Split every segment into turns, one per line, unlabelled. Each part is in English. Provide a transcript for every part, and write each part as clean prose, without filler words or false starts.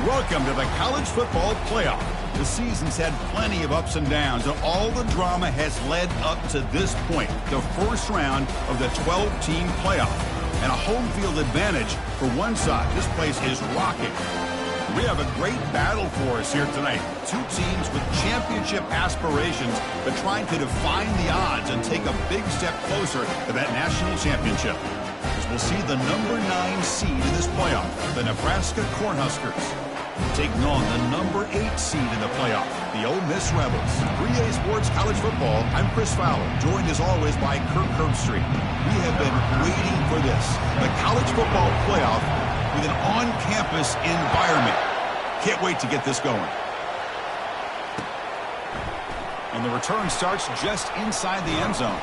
Welcome to the college football playoff. The season's had plenty of ups and downs, and all the drama has led up to this point, the first round of the 12-team playoff. And a home field advantage for one side. This place is rocking. We have a great battle for us here tonight. Two teams with championship aspirations, but trying to define the odds and take a big step closer to that national championship. As we'll see the number 9 seed in this playoff, the Nebraska Cornhuskers, taking on the number 8 seed in the playoff, the Ole Miss Rebels. 3A Sports College Football, I'm Chris Fowler, joined as always by Kirk Herbstreit. We have been waiting for this, the college football playoff with an on-campus environment. Can't wait to get this going. And the return starts just inside the end zone.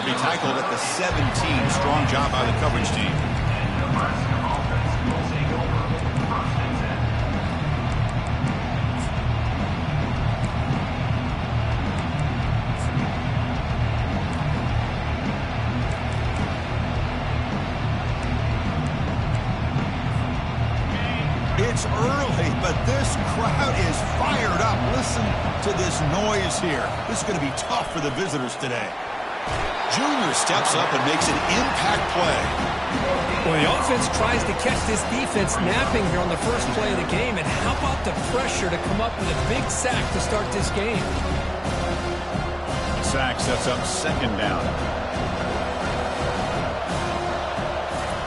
He'll be tackled at the 17. Strong job by the coverage team. It's early, but this crowd is fired up. Listen to this noise here. This is going to be tough for the visitors today. Junior steps up and makes an impact play.
Well, the offense tries to catch this defense napping here on the first play of the game. And how about the pressure to come up with a big sack to start this game?
Sack sets up second down.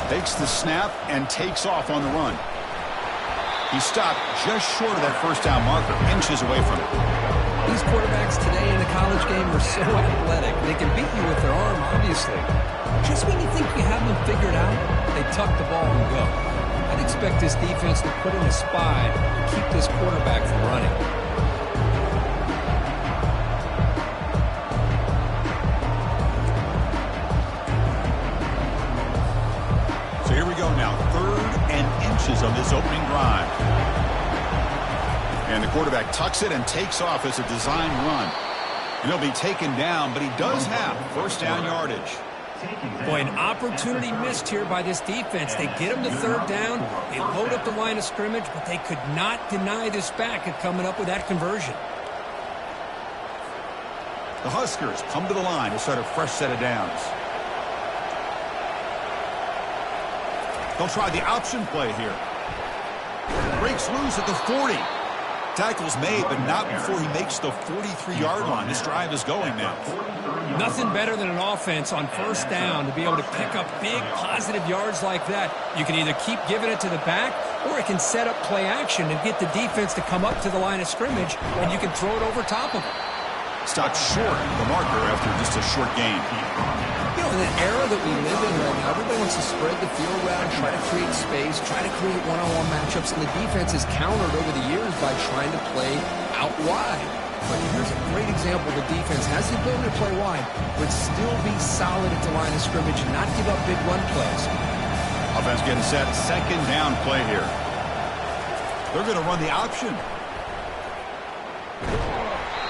Takes the snap and takes off on the run. He stopped just short of that first down marker, inches away from it.
These quarterbacks today in the college game are so athletic. They can beat you with their arm, obviously. Just when you think you have them figured out, they tuck the ball and go. I'd expect this defense to put in a spy and keep this quarterback from running.
So here we go now, 3rd and inches of this opening drive. And the quarterback tucks it and takes off as a design run. And he'll be taken down, but he does have first down yardage.
Boy, an opportunity missed here by this defense. They get him to 3rd down. They load up the line of scrimmage, but they could not deny this back at coming up with that conversion.
The Huskers come to the line to start a fresh set of downs. They'll try the option play here. Breaks loose at the 40. Tackle's made, but not before he makes the 43-yard line. This drive is going now.
Nothing better than an offense on first down to be able to pick up big positive yards like that. You can either keep giving it to the back, or it can set up play action and get the defense to come up to the line of scrimmage, and you can throw it over top of them.
Stopped short of the marker after just a short gain.
You know, in the era that we live in right now, everybody wants to spread the field around, try to create space, try to create one-on-one matchups, and the defense has countered over the years by trying to play out wide. But here's a great example. The defense has the ability to play wide, but still be solid at the line of scrimmage and not give up big run plays.
Offense getting set. Second down play here. They're going to run the option.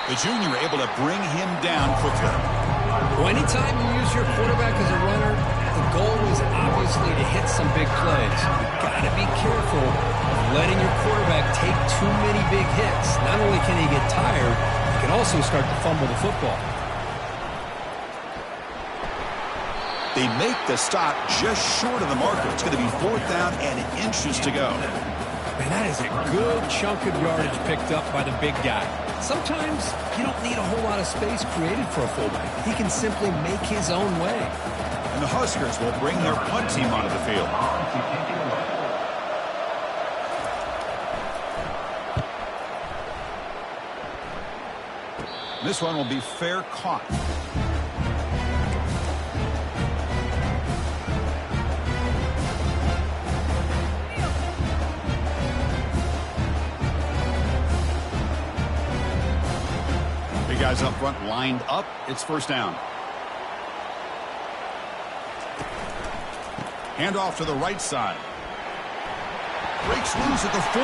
The junior able to bring him down quickly.
Well, anytime you use your quarterback as a runner, the goal is obviously to hit some big plays. You've got to be careful of letting your quarterback take too many big hits. Not only can he get tired, he can also start to fumble the football.
They make the stop just short of the marker. It's going to be 4th down and inches to go.
Man, that is a good chunk of yardage picked up by the big guy. Sometimes you don't need a whole lot of space created for a fullback. He can simply make his own way.
And the Huskers will bring their punt team onto the field. This one will be fair caught. Guys up front lined up. It's first down. Handoff to the right side. Breaks loose at the 40.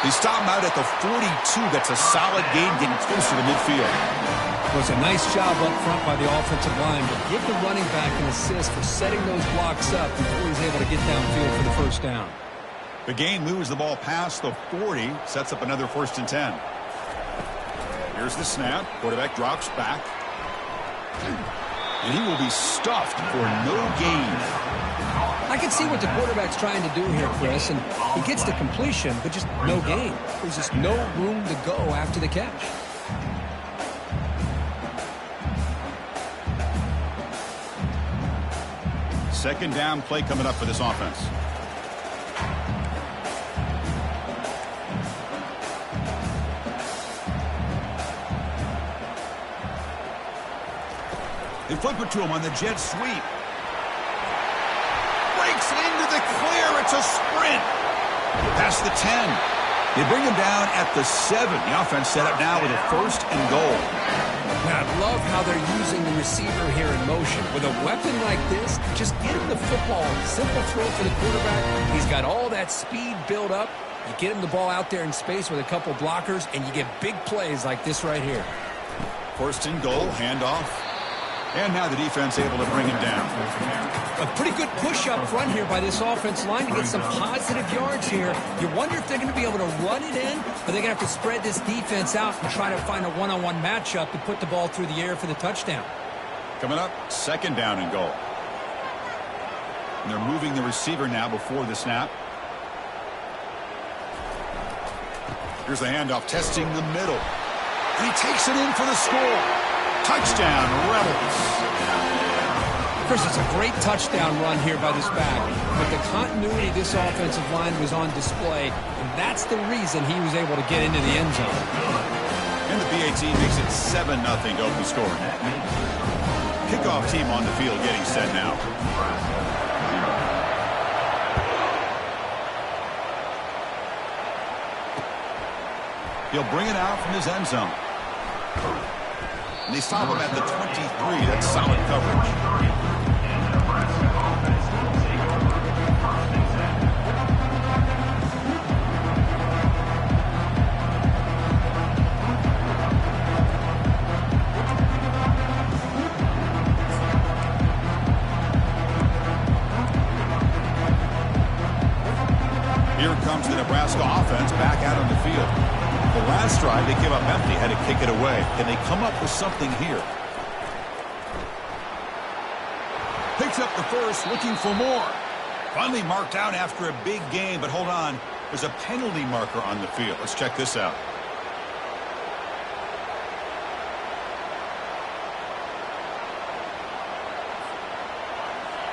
They stop him out at the 42. That's a solid gain, getting closer to midfield.
It was a nice job up front by the offensive line, but give the running back an assist for setting those blocks up before he's able to get downfield for the first down.
The gain moves the ball past the 40, sets up another 1st and 10. Here's the snap. Quarterback drops back. And he will be stuffed for no gain.
I can see what the quarterback's trying to do here, Chris, and he gets the completion, but just no gain. There's just no room to go after the catch.
Second down play coming up for this offense. They flip it to him on the jet sweep. Breaks into the clear. It's a sprint. Past the 10. They bring him down at the 7. The offense set up now with a 1st and goal.
I love how they're using the receiver here in motion. With a weapon like this, just get him the football. Simple throw for the quarterback. He's got all that speed built up. You get him the ball out there in space with a couple blockers, and you get big plays like this right here.
1st and goal, handoff. And now the defense able to bring him down.
A pretty good push up front here by this offense line to get some positive yards here. You wonder if they're going to be able to run it in, or they're going to have to spread this defense out and try to find a one-on-one matchup to put the ball through the air for the touchdown.
Coming up, 2nd down and goal. And they're moving the receiver now before the snap. Here's the handoff, testing the middle. And he takes it in for the score. Touchdown, Rebels.
Chris, it's a great touchdown run here by this back. But the continuity of this offensive line was on display, and that's the reason he was able to get into the end zone.
And the BAT makes it 7-0 to open score. Kickoff team on the field getting set now. He'll bring it out from his end zone. And they stop him at the 23. That's solid coverage. Here comes the Nebraska offense back out on the field. The last drive, they came up empty, had to kick it away. Can they come up with something here? Picks up the 1st, looking for more. Finally marked out after a big game, but hold on. There's a penalty marker on the field. Let's check this out.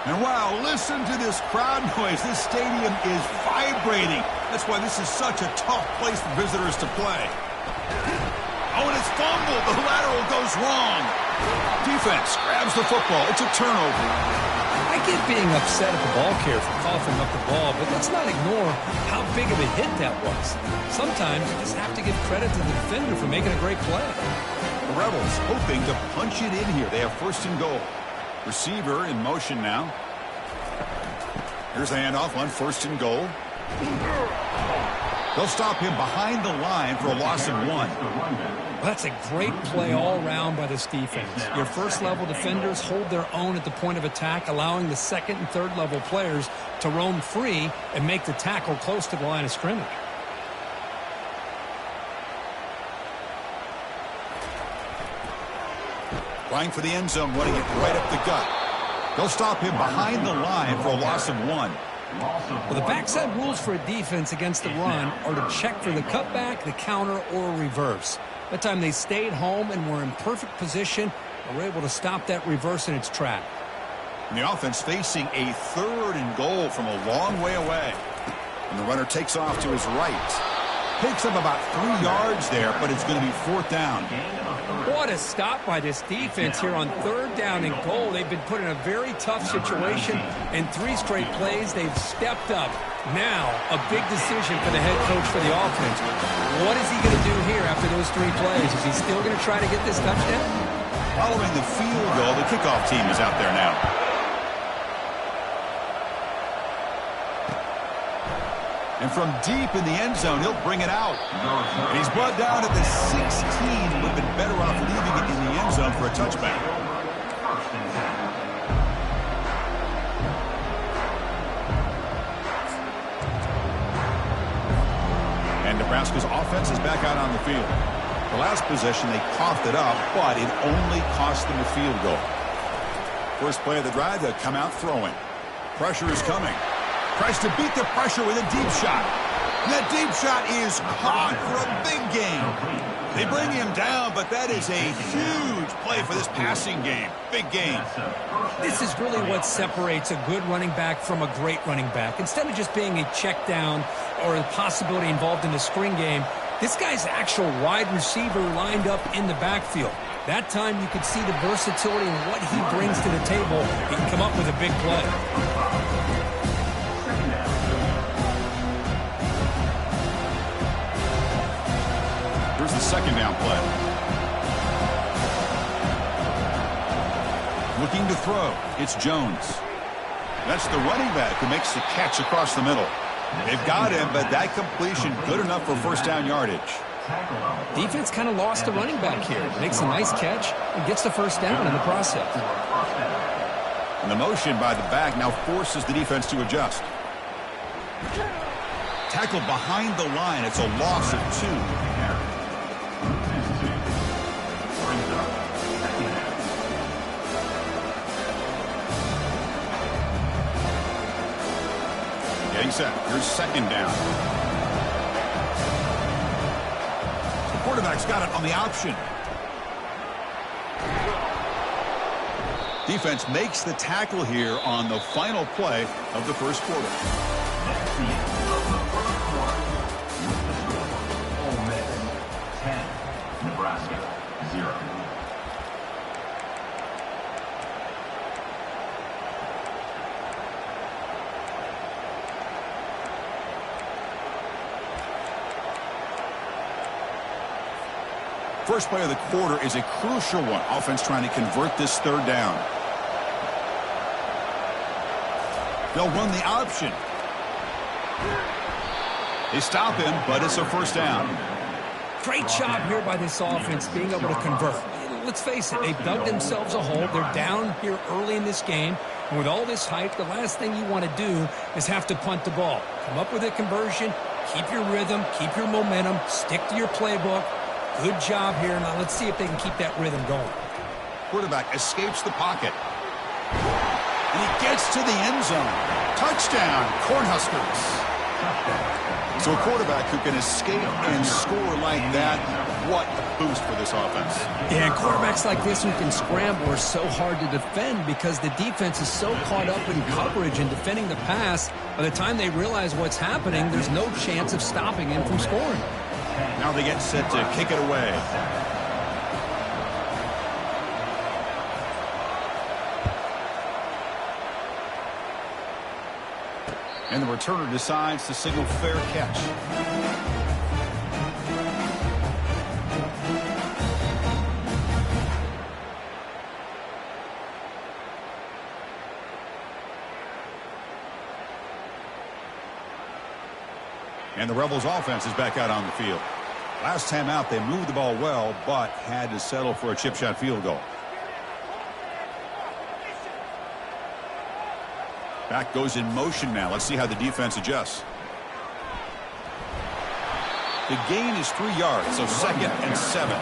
And wow, listen to this crowd noise. This stadium is vibrating. That's why this is such a tough place for visitors to play. Oh, and it's fumbled. The lateral goes wrong. Defense grabs the football. It's a turnover.
I get being upset at the ball carrier for coughing up the ball, but let's not ignore how big of a hit that was. Sometimes you just have to give credit to the defender for making a great play.
The Rebels hoping to punch it in here. They have 1st and goal. Receiver in motion now. Here's the handoff on 1st and goal. They'll stop him behind the line for a loss of 1.
Well, that's a great play all around by this defense. Your 1st-level defenders hold their own at the point of attack, allowing the 2nd and 3rd-level players to roam free and make the tackle close to the line of scrimmage.
Flying for the end zone, running it right up the gut. They'll stop him behind the line for a loss of 1.
Well, the backside rules for a defense against the run are to check for the cutback, the counter, or reverse. That time they stayed home and were in perfect position and were able to stop that reverse in its track.
And the offense facing a 3rd and goal from a long way away. And the runner takes off to his right. Picks up about 3 yards there, but it's going to be 4th down.
What a stop by this defense here on 3rd down and goal. They've been put in a very tough situation. In 3 straight plays, they've stepped up. Now, a big decision for the head coach for the offense. What is he going to do here after those 3 plays? Is he still going to try to get this touchdown?
Following the field goal, the kickoff team is out there now. And from deep in the end zone, he'll bring it out. And he's brought down at the 16. Would have been better off leaving it in the end zone for a touchback. offense is back out on the field. The last possession, they coughed it up, but it only cost them a field goal. First play of the drive, they'll come out throwing. Pressure is coming. Tries to beat the pressure with a deep shot. And that deep shot is caught for a big gain. They bring him down, but that is a huge play for this passing game. Big gain.
This is really what separates a good running back from a great running back. Instead of just being a check down or a possibility involved in the screen game, this guy's actual wide receiver lined up in the backfield. That time you could see the versatility and what he brings to the table. He can come up with a big play.
Here's the second down play. Looking to throw. It's Jones. That's the running back who makes the catch across the middle. They've got him, but that completion good enough for first down yardage.
Defense kind of lost the running back here. Makes a nice catch and gets the first down in the process.
And the motion by the back now forces the defense to adjust. Tackle behind the line. It's a loss of 2. Getting set. Here's second down. The quarterback's got it on the option. Defense makes the tackle here on the final play of the first quarter.
Ole Miss 10, Nebraska 0.
First play of the quarter is a crucial one. Offense trying to convert this third down. They'll run the option. They stop him, but it's a first down.
Great job here by this offense being able to convert. Let's face it, they've dug themselves a hole. They're down here early in this game. And with all this hype, the last thing you want to do is have to punt the ball. Come up with a conversion, keep your rhythm, keep your momentum, stick to your playbook. Good job here. Now let's see if they can keep that rhythm going.
Quarterback escapes the pocket. And he gets to the end zone. Touchdown, Cornhuskers. So a quarterback who can escape and score like that, what a boost for this offense.
Yeah, and quarterbacks like this who can scramble are so hard to defend because the defense is so caught up in coverage and defending the pass. By the time they realize what's happening, there's no chance of stopping him from scoring.
Now they get set to kick it away. And the returner decides to signal fair catch. And the Rebels offense is back out on the field. Last time out, they moved the ball well, but had to settle for a chip shot field goal. Back goes in motion now. Let's see how the defense adjusts. The gain is 3 yards, so 2nd and 7.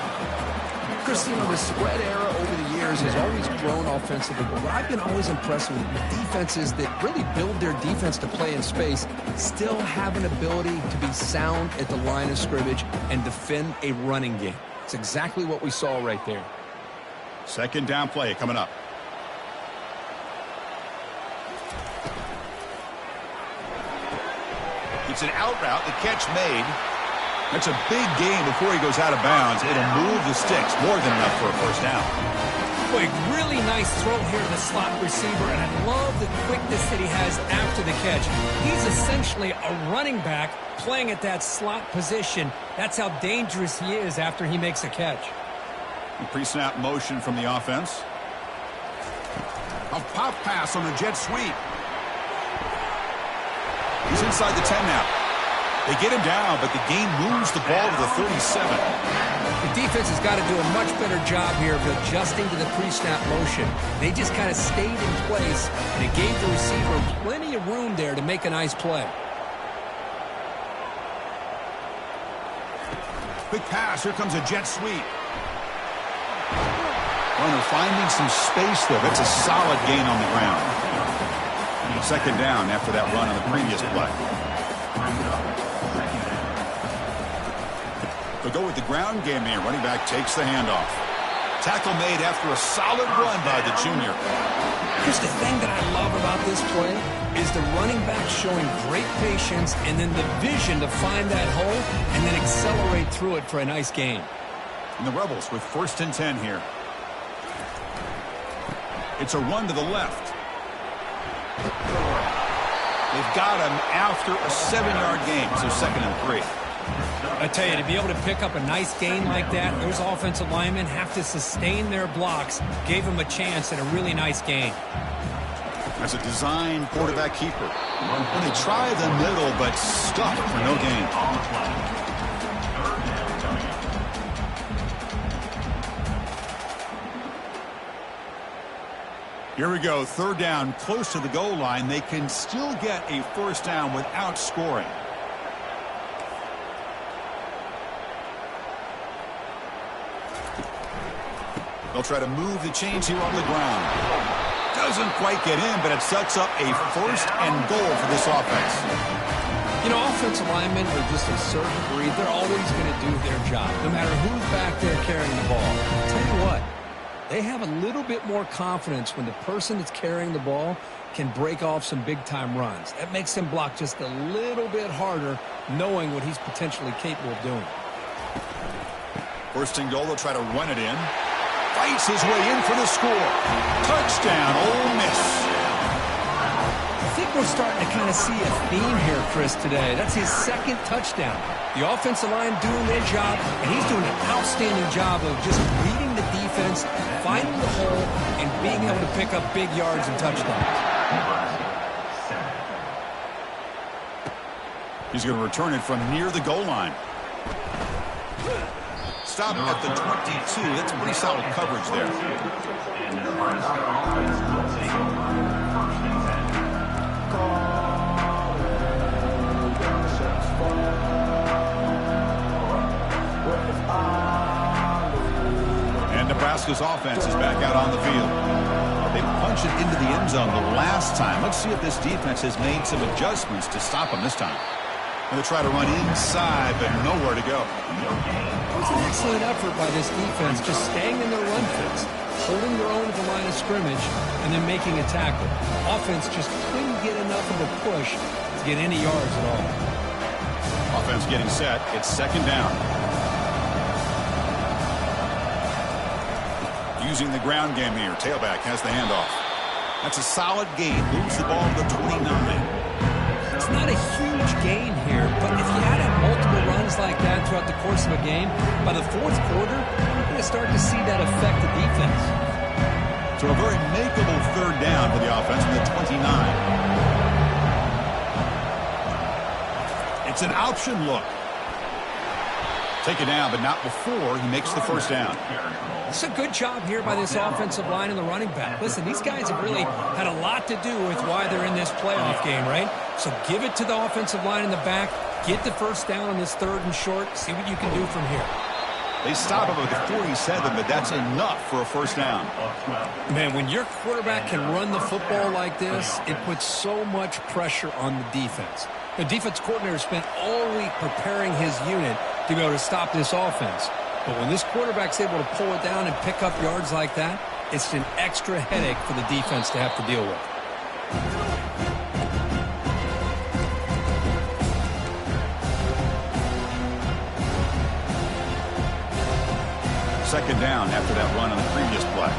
Christine, the spread era over the years has always grown offensively, but what I've been always impressed with defenses that really build their defense to play in space still have an ability to be sound at the line of scrimmage and defend a running game. It's exactly what we saw right there.
Second down play coming up. It's an out route. The catch made. That's a big gain before he goes out of bounds. It'll move the sticks more than enough for a first down.
Boy, really nice throw here to the slot receiver, and I love the quickness that he has after the catch. He's essentially a running back playing at that slot position. That's how dangerous he is after he makes a catch.
Pre-snap motion from the offense. A pop pass on a jet sweep. He's inside the 10 now. They get him down, but the gain moves the ball to the 37.
The defense has got to do a much better job here of adjusting to the pre-snap motion. They just kind of stayed in place, and it gave the receiver plenty of room there to make a nice play.
Quick pass. Here comes a jet sweep. Runner finding some space there. That's a solid gain on the ground. Second down after that run on the previous play. They'll go with the ground game here. Running back takes the handoff. Tackle made after a solid run by the junior.
Just the thing that I love about this play is the running back showing great patience and then the vision to find that hole and then accelerate through it for a nice gain.
And the Rebels with 1st and 10 here. It's a run to the left. They've got him after a 7-yard gain, so 2nd and 3.
I tell you, to be able to pick up a nice gain like that, those offensive linemen have to sustain their blocks. Gave them a chance at a really nice gain.
As a design quarterback keeper. When they try the middle, but stuck for no gain. Here we go, 3rd down, close to the goal line. They can still get a 1st down without scoring. They'll try to move the chains here on the ground. Doesn't quite get in, but it sets up a 1st and goal for this offense.
You know, offensive linemen are just a certain breed. They're always going to do their job, no matter who's back there carrying the ball. I'll tell you what, they have a little bit more confidence when the person that's carrying the ball can break off some big-time runs. That makes them block just a little bit harder, knowing what he's potentially capable of doing.
1st and goal, they'll try to run it in. Fights his way in for the score. Touchdown, Ole Miss.
I think we're starting to kind of see a theme here, Chris, today. That's his 2nd touchdown. The offensive line doing their job, and he's doing an outstanding job of just reading the defense, finding the hole, and being able to pick up big yards and touchdowns.
He's going to return it from near the goal line. Stop at the 22. That's pretty solid coverage there. And Nebraska's offense is back out on the field. They punched it into the end zone the last time. Let's see if this defense has made some adjustments to stop them this time. They'll try to run inside, but nowhere to go.
It was an excellent effort by this defense, just staying in their run fits, holding their own at the line of scrimmage, and then making a tackle. Offense just couldn't get enough of a push to get any yards at all.
Offense getting set. It's 2nd down. Using the ground game here. Tailback has the handoff. That's a solid gain. Moves the ball to the 29.
It's not a huge gain here, but if you add in multiple runs like that throughout the course of a game, by the 4th quarter, you're going to start to see that affect the defense.
So a very makeable 3rd down for the offense from the 29. It's an option look. Take it down, but not before he makes the 1st down.
It's a good job here by this offensive line and the running back. Listen, these guys have really had a lot to do with why they're in this playoff game, right? So give it to the offensive line in the back. Get the 1st down on this 3rd and short. See what you can do from here.
They stop him at the 47, but that's enough for a 1st down.
Man, when your quarterback can run the football like this, it puts so much pressure on the defense. The defense coordinator spent all week preparing his unit to be able to stop this offense. But when this quarterback's able to pull it down and pick up yards like that, it's an extra headache for the defense to have to deal with.
Second down after that run on the previous play.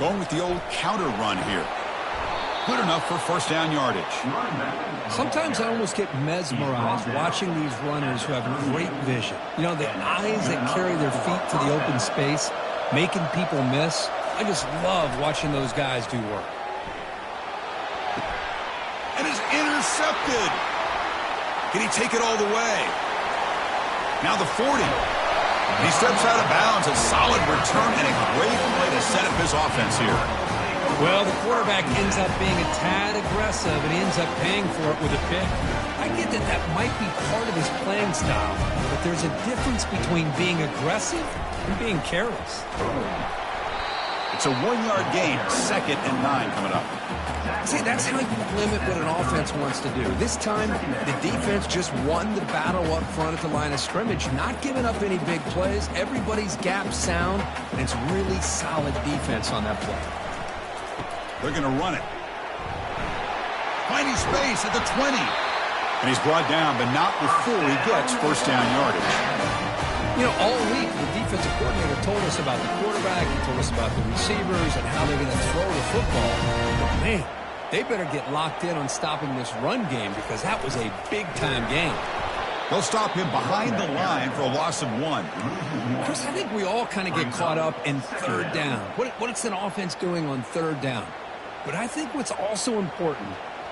Going with the old counter run here. Good enough for 1st down yardage.
Sometimes I almost get mesmerized watching these runners who have great vision. You know, the eyes that carry their feet to the open space, making people miss. I just love watching those guys do work.
And is intercepted. Can he take it all the way? Now the 40. He steps out of bounds. A solid return and a great way to set up his offense here.
Well, the quarterback ends up being a tad aggressive, and he ends up paying for it with a pick. I get that that might be part of his playing style, but there's a difference between being aggressive and being careless.
It's a 1-yard gain, 2nd and 9 coming up.
See, that's how you limit what an offense wants to do. This time, the defense just won the battle up front at the line of scrimmage, not giving up any big plays. Everybody's gap sound, and it's really solid defense on that play.
They're going to run it. Finding space at the 20. And he's brought down, but not before he gets first down yardage.
You know, all week, the defensive coordinator told us about the quarterback, he told us about the receivers and how they're going to throw the football. But, man, they better get locked in on stopping this run game because that was a big-time game.
They'll stop him behind the line for a loss of 1.
Chris, I think we all kind of get caught up in third down. What's an offense doing on third down? But I think what's also important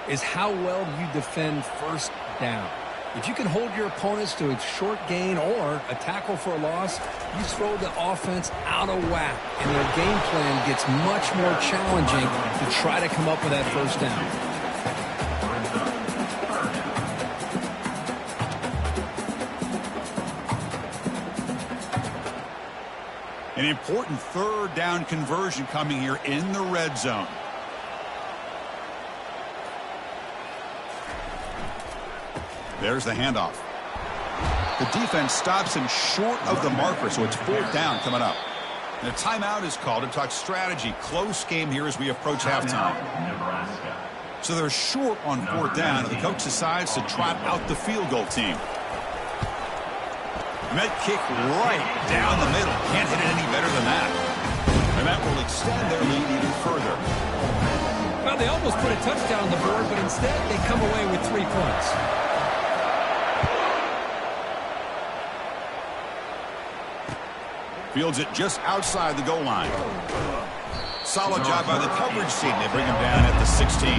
is how well you defend first down. If you can hold your opponents to a short gain or a tackle for a loss, you throw the offense out of whack, and their game plan gets much more challenging to try to come up with that first down.
An important third down conversion coming here in the red zone. There's the handoff. The defense stops him short of the marker, so it's 4th down coming up. And a timeout is called to talk strategy. Close game here as we approach halftime.
Nebraska.
So they're short on 4th down, and the coach decides to trot out the field goal team. And that kick right down the middle. Can't hit it any better than that. And that will extend their lead even further.
Well, they almost put a touchdown on the board, but instead they come away with 3 points.
Fields it just outside the goal line. Solid job by the coverage team. They bring him down at the 16.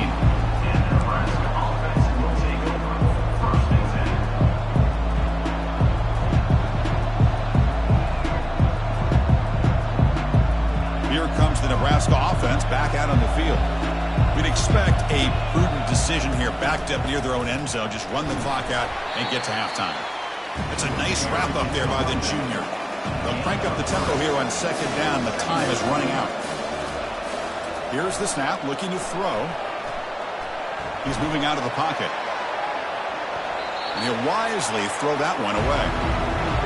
Here comes the Nebraska offense back out on the field. We'd expect a prudent decision here, backed up near their own end zone. Just run the clock out and get to halftime. It's a nice wrap up there by the junior. They'll crank up the tempo here on 2nd down. The time is running out. Here's the snap, looking to throw. He's moving out of the pocket. And he'll wisely throw that one away.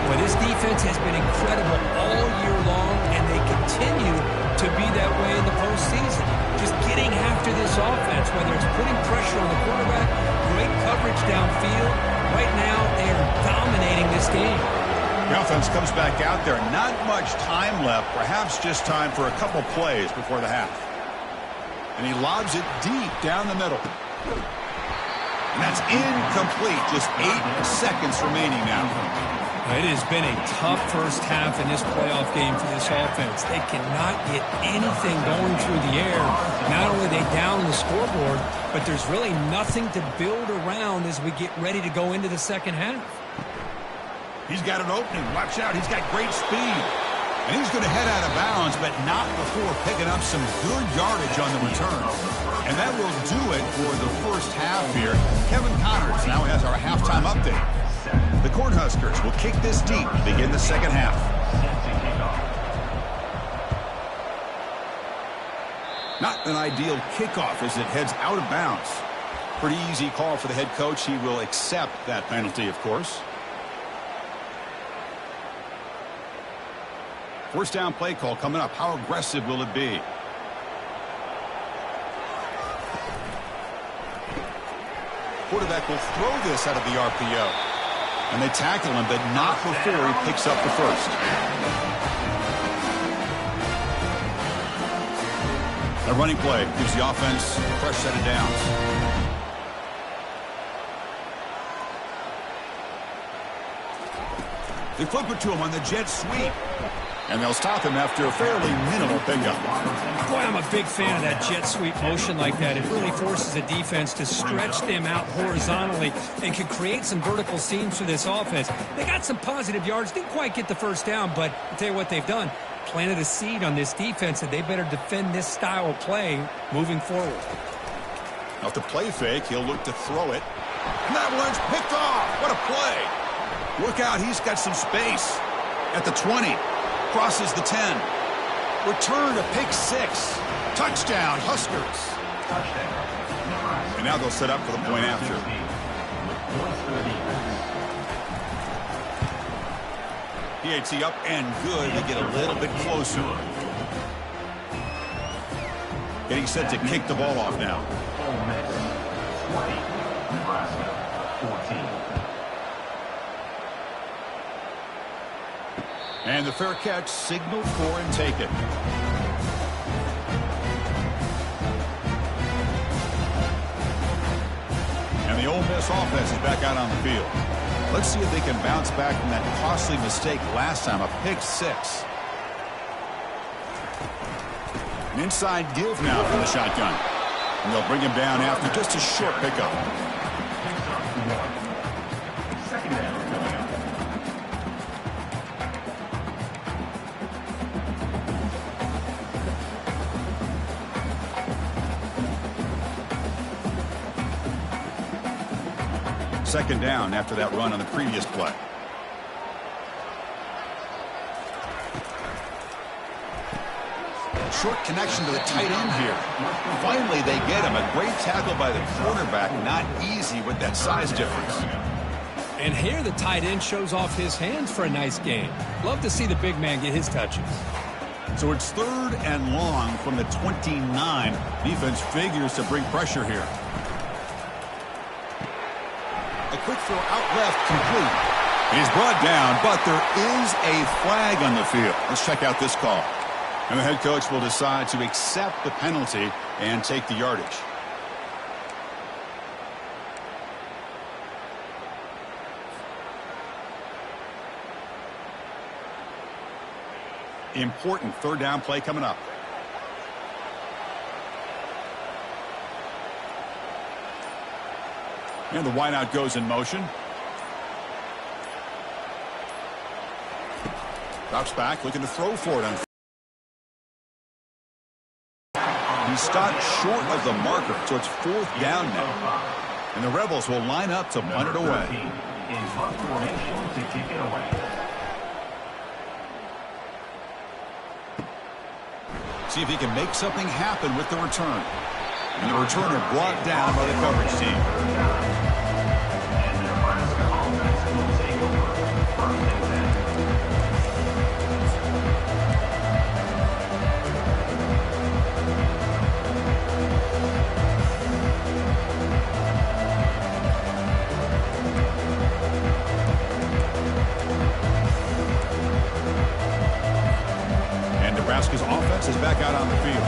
Well, this defense has been incredible all year long, and they continue to be that way in the postseason. Just getting after this offense, whether it's putting pressure on the quarterback, great coverage downfield. Right now, they are dominating this game.
The offense comes back out there. Not much time left. Perhaps just time for a couple plays before the half. And he lobs it deep down the middle. And that's incomplete. Just 8 seconds remaining now.
It has been a tough first half in this playoff game for this offense. They cannot get anything going through the air. Not only are they down on the scoreboard, but there's really nothing to build around as we get ready to go into the second half.
He's got an opening. Watch out. He's got great speed. And he's going to head out of bounds, but not before picking up some good yardage on the return. And that will do it for the first half here. Kevin Connors now has our halftime update. The Cornhuskers will kick this deep to begin the second half. Not an ideal kickoff as it heads out of bounds. Pretty easy call for the head coach. He will accept that penalty, of course. First down play call coming up. How aggressive will it be? Quarterback will throw this out of the RPO. And they tackle him, but not before he picks up the first. A running play gives the offense a fresh set of downs. They flip it to him on the jet sweep. And they'll stop him after a fairly minimal pickup.
Boy, I'm a big fan of that jet sweep motion like that. It really forces the defense to stretch them out horizontally and can create some vertical seams for this offense. They got some positive yards, didn't quite get the first down, but I'll tell you what they've done. Planted a seed on this defense, and they better defend this style of play moving forward.
Off the play fake, he'll look to throw it. And that one's picked off. What a play. Look out, he's got some space. At the 20, crosses the 10. Return to pick 6. Touchdown, Huskers. And now they'll set up for the point after. PAT up and good. They get a little bit closer. Getting set to kick the ball off now.
20, Nebraska 14.
And the fair catch signaled for and taken. And the Ole Miss offense is back out on the field. Let's see if they can bounce back from that costly mistake last time, a pick 6. An inside give now from the shotgun. And they'll bring him down after just a short pickup.
Second down coming up.
Second down after that run on the previous play. Short connection to the tight end here. Finally, they get him. A great tackle by the quarterback. Not easy with that size difference.
And here the tight end shows off his hands for a nice game. Love to see the big man get his touches.
So it's 3rd and long from the 29. Defense figures to bring pressure here. A quick throw out left, complete. He's brought down, but there is a flag on the field. Let's check out this call. And the head coach will decide to accept the penalty and take the yardage. Important 3rd down play coming up. And the wideout goes in motion. Drops back, looking to throw for it. He stopped short of the marker, so it's 4th down now. And the Rebels will line up to punt it away.
In punt formation to kick it away.
See if he can make something happen with the return. And the returner brought down by the coverage team.
And the Nebraska offense will take over 1st and
10. And Nebraska's offense is back out on the field.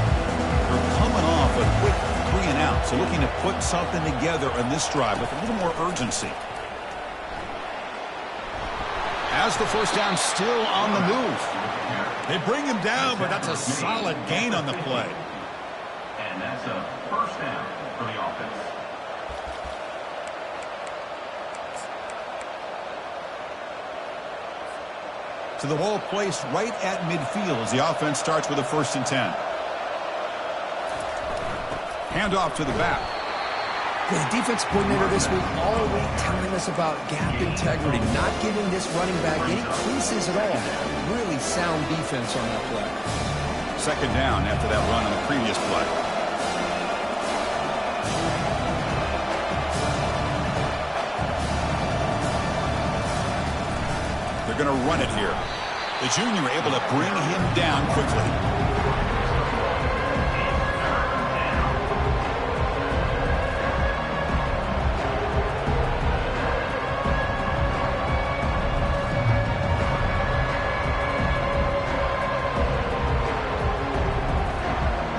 They're coming off a quick 3 and out, so looking to put something together on this drive with a little more urgency. As the 1st down still on the move. They bring him down, but that's a solid gain on the play.
And that's a 1st down for the offense.
To the ball placed right at midfield as the offense starts with a 1st and 10. Handoff to the back.
The defense coordinator this week all week telling us about gap integrity, not giving this running back any creases at all. Really sound defense on that play.
2nd down after that run on the previous play. They're going to run it here. The junior able to bring him down quickly.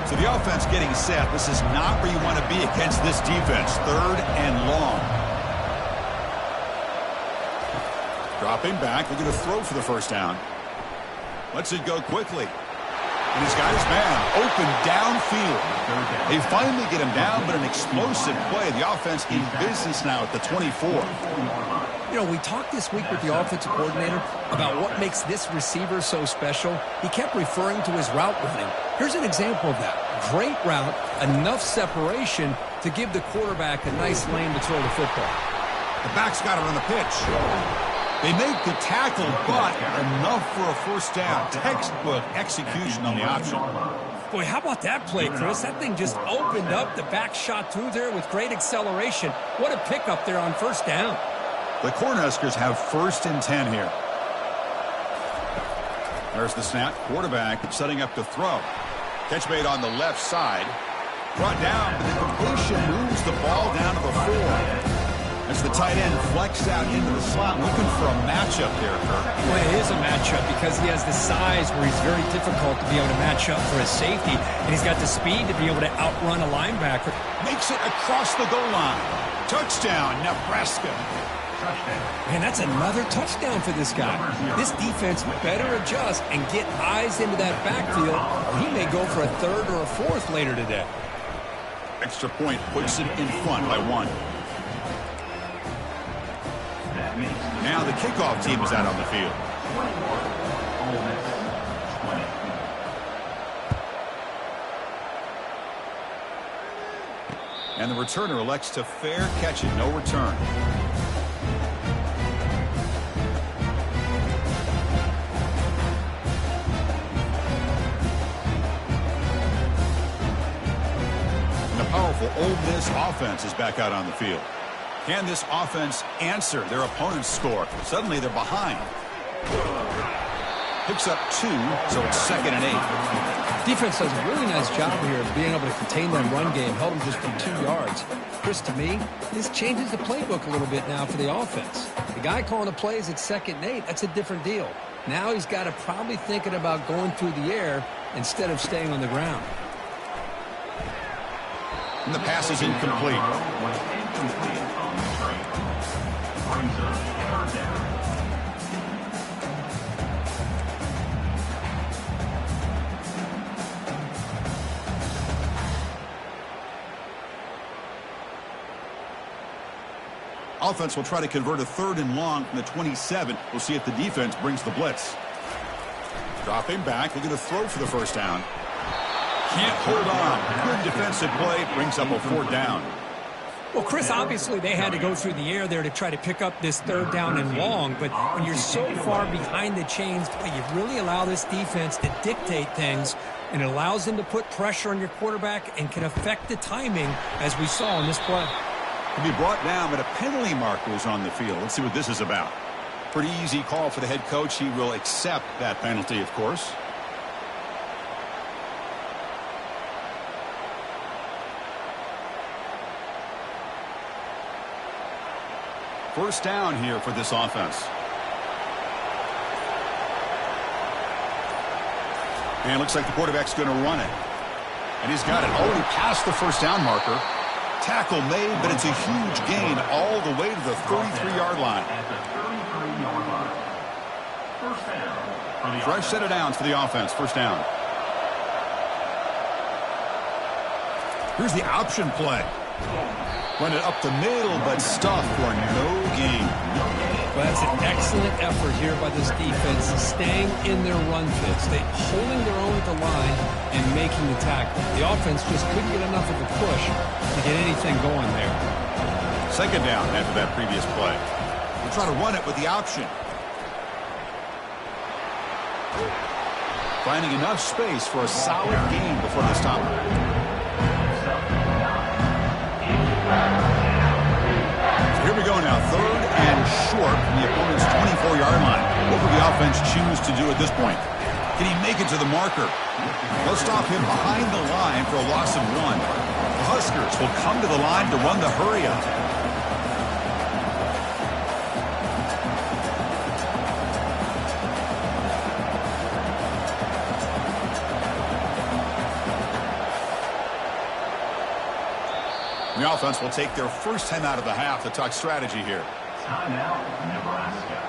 So the offense getting set. This is not where you want to be against this defense. 3rd and long. Dropping back, looking to throw for the 1st down. Lets it go quickly. And he's got his man open downfield. They finally get him down, but an explosive play. The offense in business now at the 24.
You know, we talked this week with the offensive coordinator about what makes this receiver so special. He kept referring to his route running. Here's an example of that. Great route, enough separation to give the quarterback a nice lane to throw the football.
The back's got it on the pitch. They make the tackle, but enough for a first down. Textbook execution on the option.
Boy, how about that play, Chris? That thing just opened up. The back shot through there with great acceleration. What a pickup there on first down.
The Cornhuskers have 1st and 10 here. There's the snap. Quarterback setting up to throw. Catch made on the left side. Brought down, but the completion moves the ball down to the 4. As the tight end flexed out into the slot, looking for a matchup there, Kirk.
Well, it is a matchup because he has the size where he's very difficult to be able to match up for his safety, and he's got the speed to be able to outrun a linebacker.
Makes it across the goal line. Touchdown, Nebraska.
Man, that's another touchdown for this guy. This defense better adjust and get eyes into that backfield, or he may go for a 3rd or a 4th later today.
Extra point puts it in front by 1. Now the kickoff team is out on the field. And the returner elects to fair catch it, no return. And the powerful Ole Miss offense is back out on the field. Can this offense answer their opponent's score? Suddenly they're behind. Picks up 2, so it's 2nd and 8.
Defense does a really nice job here of being able to contain that run game, held them just from 2 yards. Chris, to me, this changes the playbook a little bit now for the offense. The guy calling the plays at 2nd and 8, that's a different deal. Now he's got to probably thinking about going through the air instead of staying on the ground.
And the pass is incomplete. Offense will try to convert a 3rd and long from the 27. We'll see if the defense brings the blitz. Dropping back, looking to throw for the first down. Can't hold on. Good defensive play, brings up a 4th down.
Well, Chris, obviously they had to go through the air there to try to pick up this 3rd down and long, but when you're so far behind the chains, you really allow this defense to dictate things, and it allows them to put pressure on your quarterback and can affect the timing, as we saw in this play.
To be brought down, but a penalty marker is on the field. Let's see what this is about. Pretty easy call for the head coach. He will accept that penalty, of course. First down here for this offense. And it looks like the quarterback's going to run it. And he's got it already past the first down marker. Tackle made, but it's a huge gain all the way to the 33-yard line. Fresh set of downs for the offense. First down. Here's the option play. Run it up the middle, but stuffed for no gain.
Well, that's an excellent effort here by this defense, staying in their run fits. They holding their own at the line and making the tackle. The offense just couldn't get enough of a push to get anything going there.
Second down after that previous play. We'll try to run it with the option. Finding enough space for a solid gain before they stop it. So here we go now, 3rd and short from the opponent's 24-yard line. What will the offense choose to do at this point? Can he make it to the marker? They'll stop him behind the line for a loss of 1. The Huskers will come to the line to run the hurry-up. The offense will take their first 10 out of the half to talk strategy here.
Timeout, Nebraska.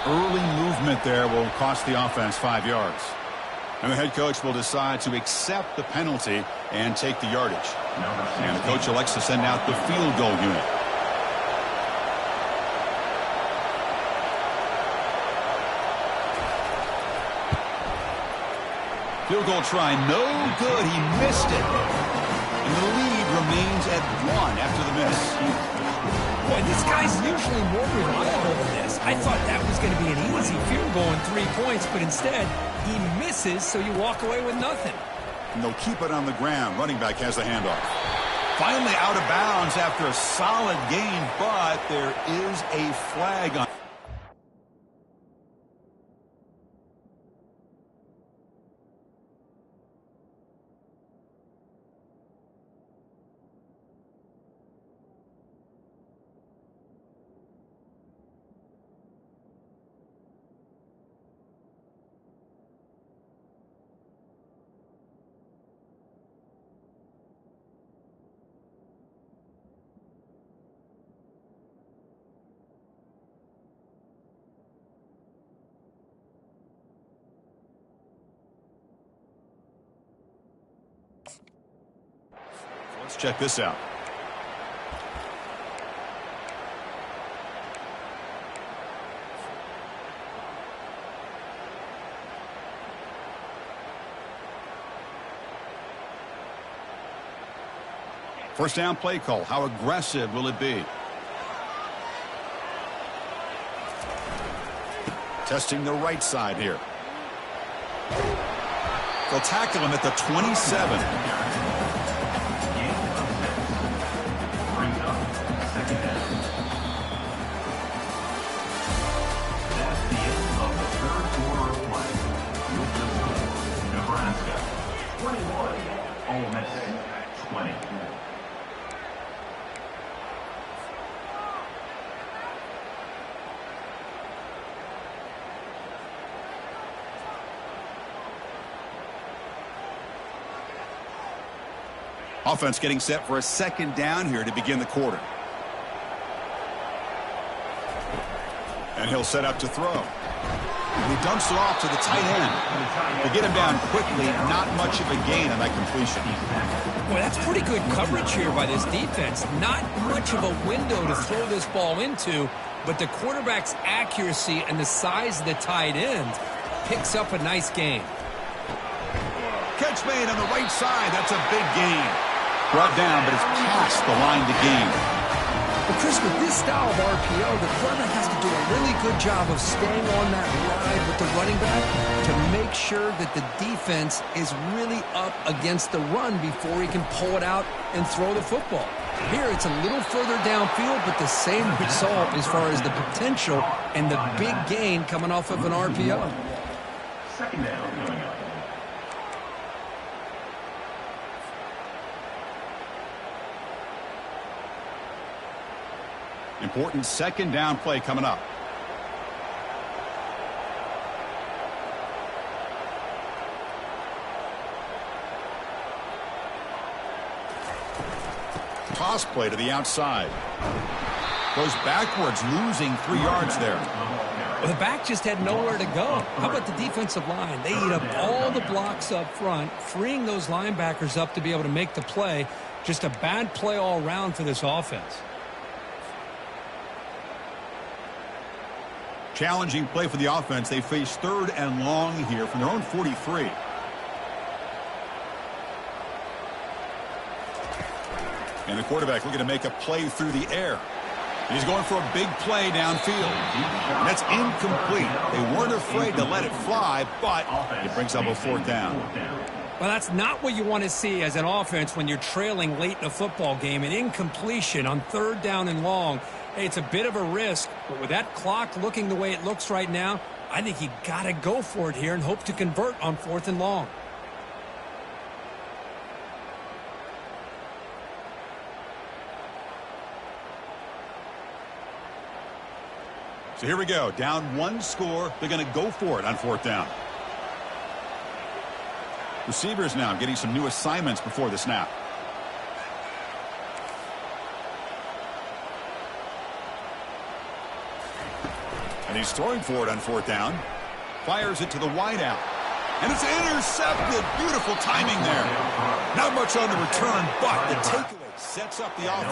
Early movement there will cost the offense 5 yards. And the head coach will decide to accept the penalty and take the yardage. And the coach elects to send out the field goal unit. Field goal try, no good. He missed it. And the lead remains at 1 after the miss.
Boy, this guy's usually more reliable than this. I thought that was going to be an easy field goal and 3 points, but instead, he misses, so you walk away with nothing.
And they'll keep it on the ground. Running back has the handoff. Finally out of bounds after a solid gain, but there is a flag on. Let's check this out. First down play call. How aggressive will it be? Testing the right side here. They'll tackle him at the 27.
Nebraska 21, Ole Miss 20.
Offense getting set for a second down here to begin the quarter. And he'll set up to throw. And he dumps it off to the tight end. They get him down quickly, not much of a gain on that completion.
Boy, that's pretty good coverage here by this defense. Not much of a window to throw this ball into, but the quarterback's accuracy and the size of the tight end picks up a nice gain.
Catch made on the right side. That's a big gain. Brought down, but it's past the line to gain.
Well, Chris, with this style of RPO, the quarterback has to do a really good job of staying on that ride with the running back to make sure that the defense is really up against the run before he can pull it out and throw the football. Here, it's a little further downfield, but the same result as far as the potential and the big gain coming off of an RPO.
Second down coming up.
Important second down play coming up. Toss play to the outside. Goes backwards, losing 3 yards there.
Well, the back just had nowhere to go. How about the defensive line? They eat up all the blocks up front, freeing those linebackers up to be able to make the play. Just a bad play all around for this offense.
Challenging play for the offense. They face 3rd and long here from their own 43. And the quarterback looking to make a play through the air. He's going for a big play downfield. And that's incomplete. They weren't afraid to let it fly, but it brings up a 4th down.
Well, that's not what you want to see as an offense when you're trailing late in a football game. An incompletion on 3rd down and long. Hey, it's a bit of a risk, but with that clock looking the way it looks right now, I think you got to go for it here and hope to convert on 4th and long.
So here we go. Down 1 score. They're going to go for it on 4th down. Receivers now getting some new assignments before the snap. And he's throwing for it on 4th down. Fires it to the wideout. And it's intercepted. Beautiful timing there. Not much on the return, but the takeaway sets up the offense.